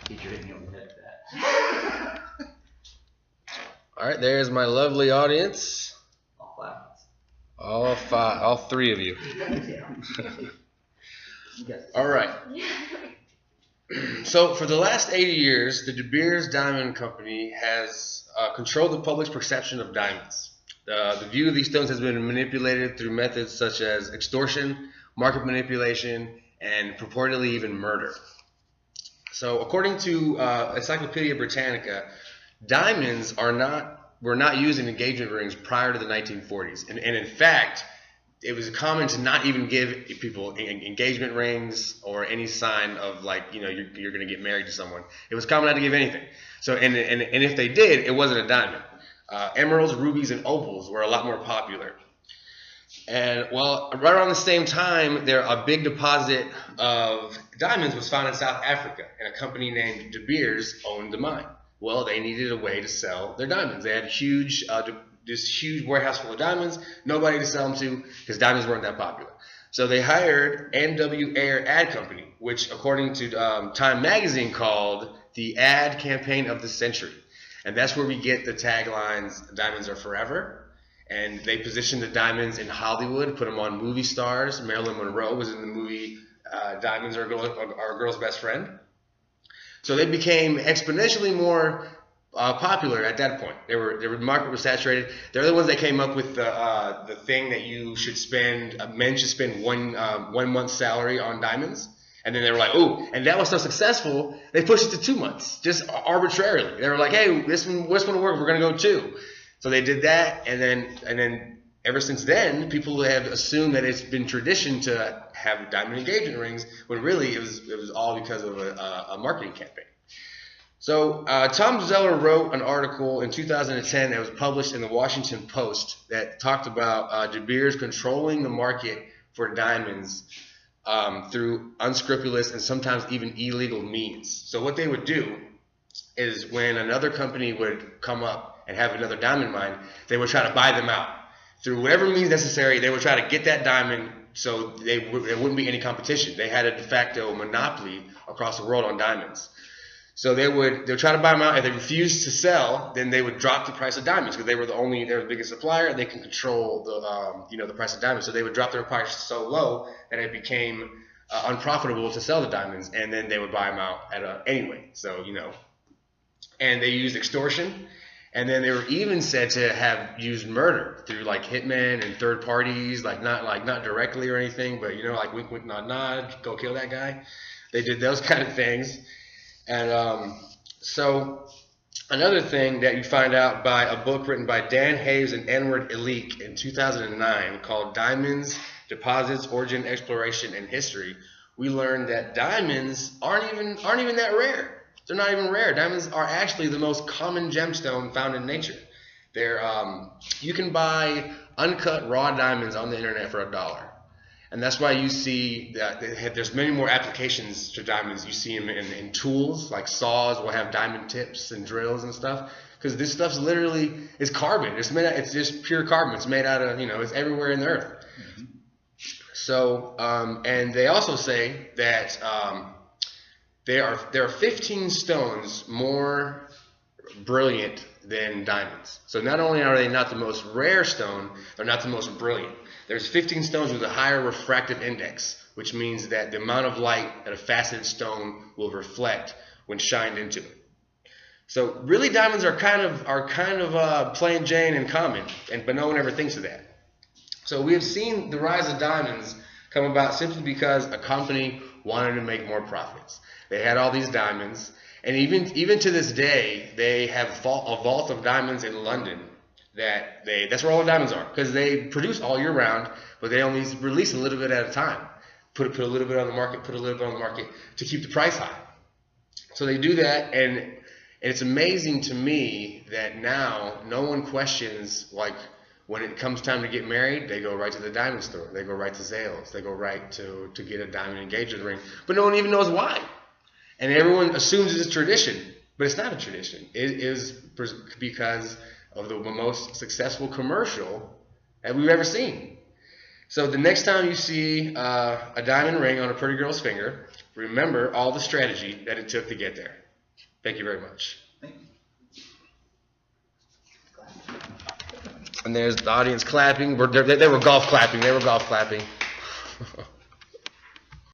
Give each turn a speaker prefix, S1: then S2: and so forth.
S1: Teacher hit me on the head with that.
S2: All right, there's my lovely audience.
S1: All five.
S2: All five, all three of you. All right. So for the last 80 years, the De Beers Diamond Company has controlled the public's perception of diamonds. The view of these stones has been manipulated through methods such as extortion, market manipulation, and purportedly even murder. So according to Encyclopedia Britannica, diamonds were not used in engagement rings prior to the 1940s. And in fact, it was common to not even give people engagement rings or any sign of like, you're going to get married to someone. It was common not to give anything. So, and if they did, it wasn't a diamond. Emeralds, rubies, and opals were a lot more popular. And well, right around the same time, a big deposit of diamonds was found in South Africa, and a company named De Beers owned the mine. Well, they needed a way to sell their diamonds. They had this huge warehouse full of diamonds, nobody to sell them to because diamonds weren't that popular. So they hired N.W. Ayer Ad Company, which according to Time Magazine called the ad campaign of the century. And that's where we get the taglines, "Diamonds are forever." And they positioned the diamonds in Hollywood, put them on movie stars. Marilyn Monroe was in the movie Diamonds Are a Girl's Best Friend. So they became exponentially more popular at that point. The market was saturated. They're the ones that came up with the thing that you should spend, men should spend one month's salary on diamonds. And then they were like, oh, and that was so successful, they pushed it to 2 months, just arbitrarily. They were like, hey, this one going to work, we're going to go 2. So they did that, and then ever since then, people have assumed that it's been tradition to have diamond engagement rings, when really it was all because of a marketing campaign. So Tom Zeller wrote an article in 2010 that was published in the Washington Post that talked about De Beers controlling the market for diamonds through unscrupulous and sometimes even illegal means. So what they would do is when another company would come up and have another diamond mine, they would try to buy them out. Through whatever means necessary, they would try to get that diamond so there wouldn't be any competition. They had a de facto monopoly across the world on diamonds. So they would try to buy them out. If they refused to sell, then they would drop the price of diamonds because they were the biggest supplier, and they can control the price of diamonds. So they would drop their price so low that it became unprofitable to sell the diamonds, and then they would buy them out anyway. So and they used extortion, and then they were even said to have used murder through like hitmen and third parties, not directly or anything, but like wink wink nod nod, go kill that guy. They did those kind of things. And so another thing that you find out by a book written by Dan Hayes and Edward Illick in 2009 called Diamonds, Deposits, Origin, Exploration, and History, we learned that diamonds aren't even that rare. They're not even rare. Diamonds are actually the most common gemstone found in nature. You can buy uncut raw diamonds on the internet for $1. And that's why you see that there's many more applications to diamonds. You see them in tools, like saws will have diamond tips and drills and stuff. Because this stuff's literally is carbon. It's just pure carbon. It's made out of, it's everywhere in the earth. Mm-hmm. So, and they also say that there are 15 stones more brilliant than diamonds. So not only are they not the most rare stone, they're not the most brilliant. There's 15 stones with a higher refractive index, which means that the amount of light that a faceted stone will reflect when shined into it. So really, diamonds are kind of plain Jane and common, but no one ever thinks of that. So we have seen the rise of diamonds come about simply because a company wanted to make more profits. They had all these diamonds, and even to this day, they have a vault of diamonds in London. That's where all the diamonds are, because they produce all year round, but they only release a little bit at a time. Put a little bit on the market, put a little bit on the market to keep the price high. So they do that, and it's amazing to me that now no one questions, like when it comes time to get married, they go right to the diamond store, they go right to Zales, they go right to get a diamond engagement ring, but no one even knows why. And everyone assumes it's a tradition, but it's not a tradition. It is because of the most successful commercial that we've ever seen. So the next time you see a diamond ring on a pretty girl's finger, remember all the strategy that it took to get there. Thank you very much.
S1: Thank you.
S2: And there's the audience clapping. They were golf clapping.